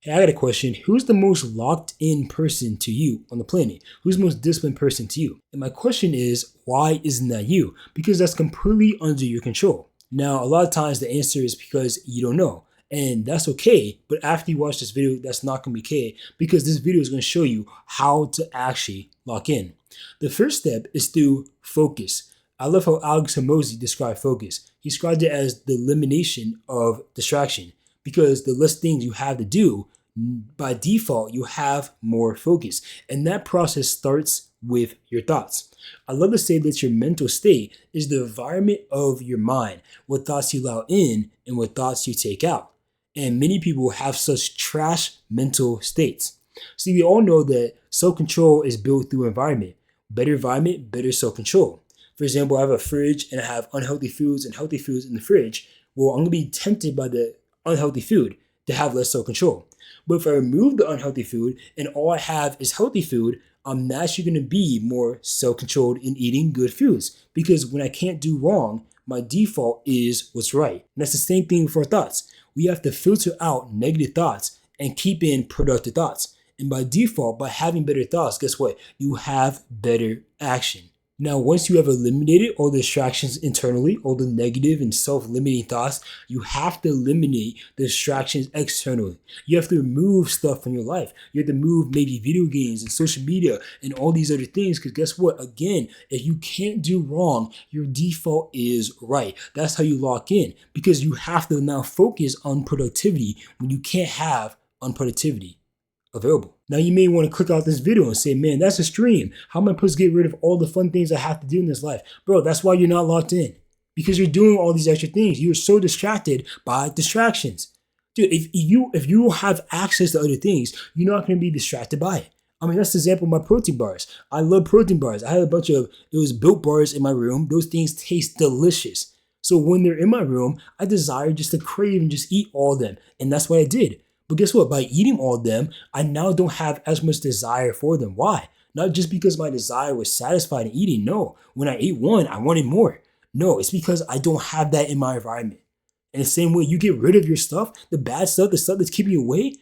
Hey, I got a question. Who's the most locked in person to you on the planet? Who's the most disciplined person to you? And my question is, why isn't that you? Because that's completely under your control. Now, a lot of times the answer is because you don't know. And that's okay. But after you watch this video, that's not going to be okay because this video is going to show you how to actually lock in. The first step is through focus. I love how Alex Hormozy described focus. He described it as the elimination of distraction because the less things you have to do, by default, you have more focus. And that process starts with your thoughts. I love to say that your mental state is the environment of your mind, what thoughts you allow in and what thoughts you take out. And many people have such trash mental states. See, we all know that self-control is built through environment, better self-control. For example, I have a fridge and I have unhealthy foods and healthy foods in the fridge. Well, I'm going to be tempted by the unhealthy food to have less self-control. But if I remove the unhealthy food and all I have is healthy food, I'm naturally going to be more self-controlled in eating good foods. Because when I can't do wrong, my default is what's right. And that's the same thing with our thoughts. We have to filter out negative thoughts and keep in productive thoughts. And by default, by having better thoughts, guess what? You have better action. Now, once you have eliminated all the distractions internally, all the negative and self-limiting thoughts, you have to eliminate the distractions externally. You have to remove stuff from your life. You have to move maybe video games and social media and all these other things because guess what? Again, if you can't do wrong, your default is right. That's how you lock in because you have to now focus on productivity when you can't have unproductivity available. Now you may want to click out this video and say, man, that's a stream. How am I supposed to get rid of all the fun things I have to do in this life? Bro, that's why you're not locked in. Because you're doing all these extra things. You're so distracted by distractions. Dude, if you have access to other things, you're not going to be distracted by it. I mean, that's the example of my protein bars. I love protein bars. I had a bunch of, it was Built bars in my room. Those things taste delicious. So when they're in my room, I desire just to crave and just eat all of them. And that's what I did. But guess what? By eating all of them, I now don't have as much desire for them. Why? Not just because my desire was satisfied in eating. No. When I ate one, I wanted more. No, it's because I don't have that in my environment. In the same way, you get rid of your stuff, the bad stuff, the stuff that's keeping you away,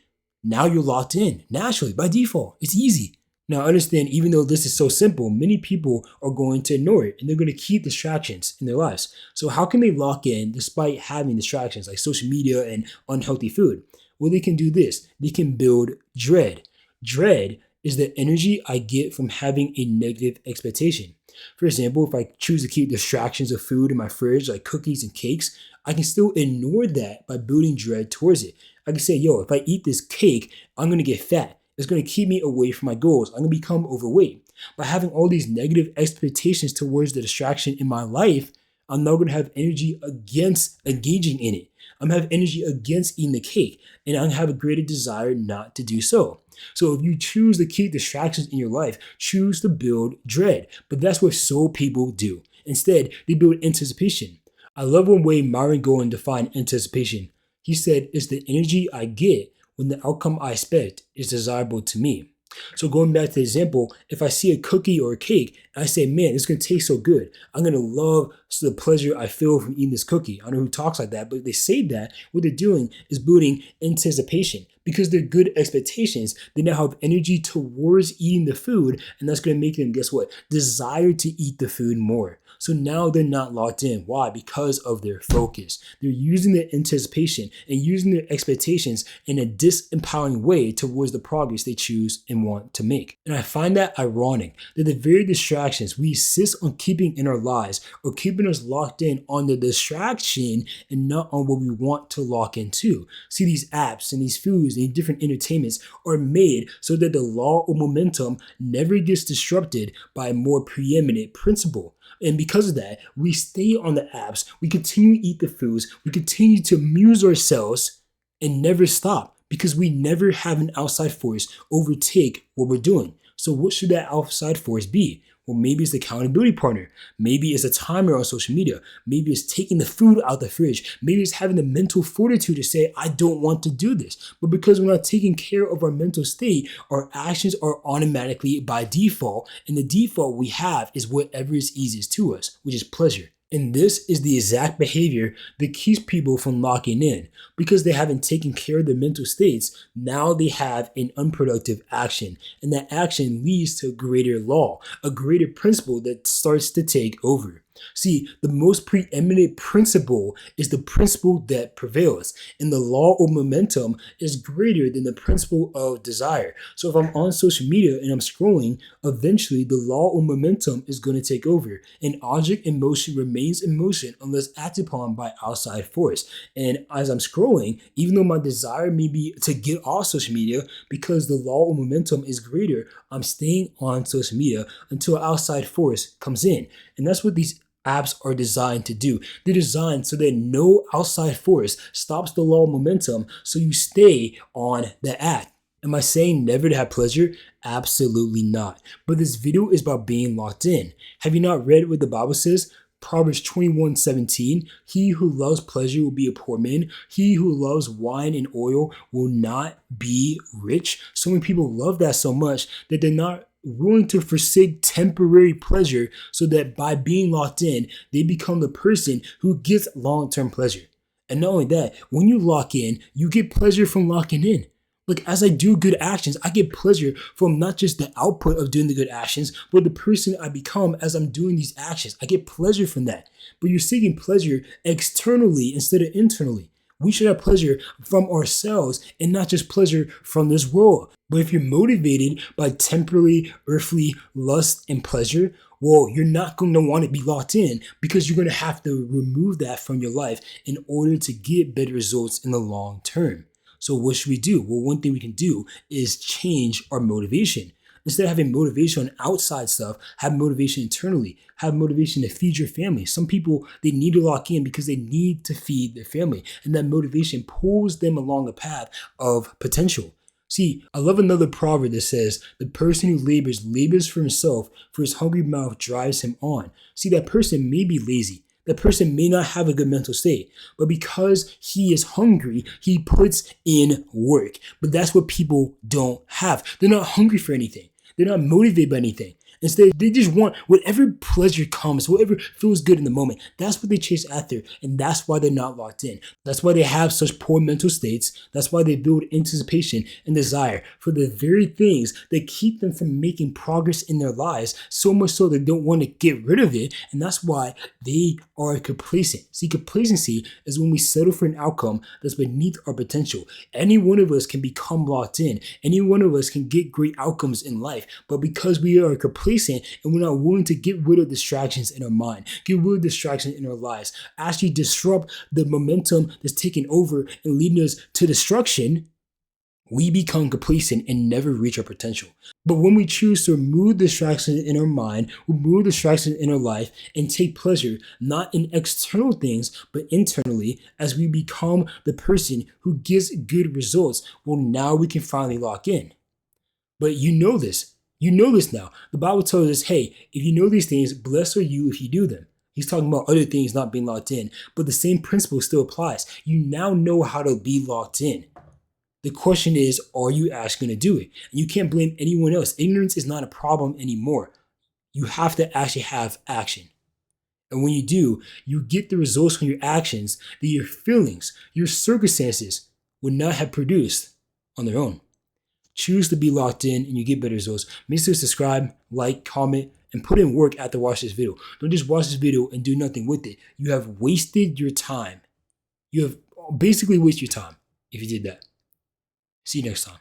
now you're locked in. Naturally, by default. It's easy. Now, understand, even though this is so simple, many people are going to ignore it and they're going to keep distractions in their lives. So how can they lock in despite having distractions like social media and unhealthy food? Well, they can do this. They can build dread. Dread is the energy I get from having a negative expectation. For example, if I choose to keep distractions of food in my fridge, like cookies and cakes, I can still ignore that by building dread towards it. I can say, yo, if I eat this cake, I'm going to get fat. It's going to keep me away from my goals. I'm going to become overweight. By having all these negative expectations towards the distraction in my life, I'm now going to have energy against engaging in it. I'm going to have energy against eating the cake, and I'm going to have a greater desire not to do so. So if you choose to keep distractions in your life, choose to build dread. But that's what so people do. Instead, they build anticipation. I love one way Myron Golan defined anticipation. He said, it's the energy I get when the outcome I expect is desirable to me. So going back to the example, if I see a cookie or a cake and I say, man, it's going to taste so good. I'm going to love the pleasure I feel from eating this cookie. I don't know who talks like that, but if they say that, what they're doing is building anticipation. Because they're good expectations, they now have energy towards eating the food, and that's going to make them, guess what? Desire to eat the food more. So now they're not locked in. Why? Because of their focus. They're using their anticipation and using their expectations in a disempowering way towards the progress they choose and want to make. And I find that ironic that the very distractions we insist on keeping in our lives are keeping us locked in on the distraction and not on what we want to lock into. See, these apps and these foods and different entertainments are made so that the law of momentum never gets disrupted by a more preeminent principle. And because of that, we stay on the apps, we continue to eat the foods, we continue to amuse ourselves and never stop because we never have an outside force overtake what we're doing. So what should that outside force be? Well, maybe it's the accountability partner. Maybe it's a timer on social media. Maybe it's taking the food out the fridge. Maybe it's having the mental fortitude to say, I don't want to do this. But because we're not taking care of our mental state, our actions are automatically by default. And the default we have is whatever is easiest to us, which is pleasure. And this is the exact behavior that keeps people from locking in. Because they haven't taken care of their mental states, now they have an unproductive action. And that action leads to a greater law, a greater principle that starts to take over. See, the most preeminent principle is the principle that prevails, and the law of momentum is greater than the principle of desire. So if I'm on social media and I'm scrolling, eventually the law of momentum is going to take over. An object in motion remains in motion unless acted upon by outside force. And as I'm scrolling, even though my desire may be to get off social media, because the law of momentum is greater, I'm staying on social media until outside force comes in. And that's what these apps are designed to do. They're designed so that no outside force stops the law of momentum, so you stay on the app. Am I saying never to have pleasure? Absolutely not. But this video is about being locked in. Have you not read what the Bible says? Proverbs 21:17. He who loves pleasure will be a poor man. He who loves wine and oil will not be rich. So many people love that so much that they're not willing to forsake temporary pleasure, so that by being locked in, they become the person who gets long-term pleasure. And not only that, when you lock in, you get pleasure from locking in. Like, as I do good actions, I get pleasure from not just the output of doing the good actions, but the person I become as I'm doing these actions. I get pleasure from that. But you're seeking pleasure externally instead of internally. We should have pleasure from ourselves and not just pleasure from this world. But if you're motivated by temporary earthly lust and pleasure, well, you're not going to want to be locked in, because you're going to have to remove that from your life in order to get better results in the long term. So what should we do? Well, one thing we can do is change our motivation. Instead of having motivation on outside stuff, have motivation internally. Have motivation to feed your family. Some people, they need to lock in because they need to feed their family. And that motivation pulls them along a path of potential. See, I love another proverb that says, the person who labors for himself, for his hungry mouth drives him on. See, that person may be lazy. That person may not have a good mental state, but because he is hungry, he puts in work. But that's what people don't have. They're not hungry for anything. They're not motivated by anything. Instead, they just want whatever pleasure comes, whatever feels good in the moment. That's what they chase after, and that's why they're not locked in. That's why they have such poor mental states. That's why they build anticipation and desire for the very things that keep them from making progress in their lives, so much so they don't want to get rid of it, and that's why they are complacent. See, complacency is when we settle for an outcome that's beneath our potential. Any one of us can become locked in. Any one of us can get great outcomes in life, but because we are complacent and we're not willing to get rid of distractions in our mind, get rid of distractions in our lives, actually disrupt the momentum that's taking over and leading us to destruction, we become complacent and never reach our potential. But when we choose to remove distractions in our mind, remove distractions in our life, and take pleasure not in external things, but internally, as we become the person who gets good results, well, now we can finally lock in. But you know this. You know this now. The Bible tells us, hey, if you know these things, blessed are you if you do them. He's talking about other things not being locked in, but the same principle still applies. You now know how to be locked in. The question is, are you actually going to do it? And you can't blame anyone else. Ignorance is not a problem anymore. You have to actually have action. And when you do, you get the results from your actions that your feelings, your circumstances would not have produced on their own. Choose to be locked in and you get better results. Make sure to subscribe, like, comment, and put in work after watch this video. Don't just watch this video and do nothing with it. You have wasted your time. You have basically wasted your time if you did that. See you next time.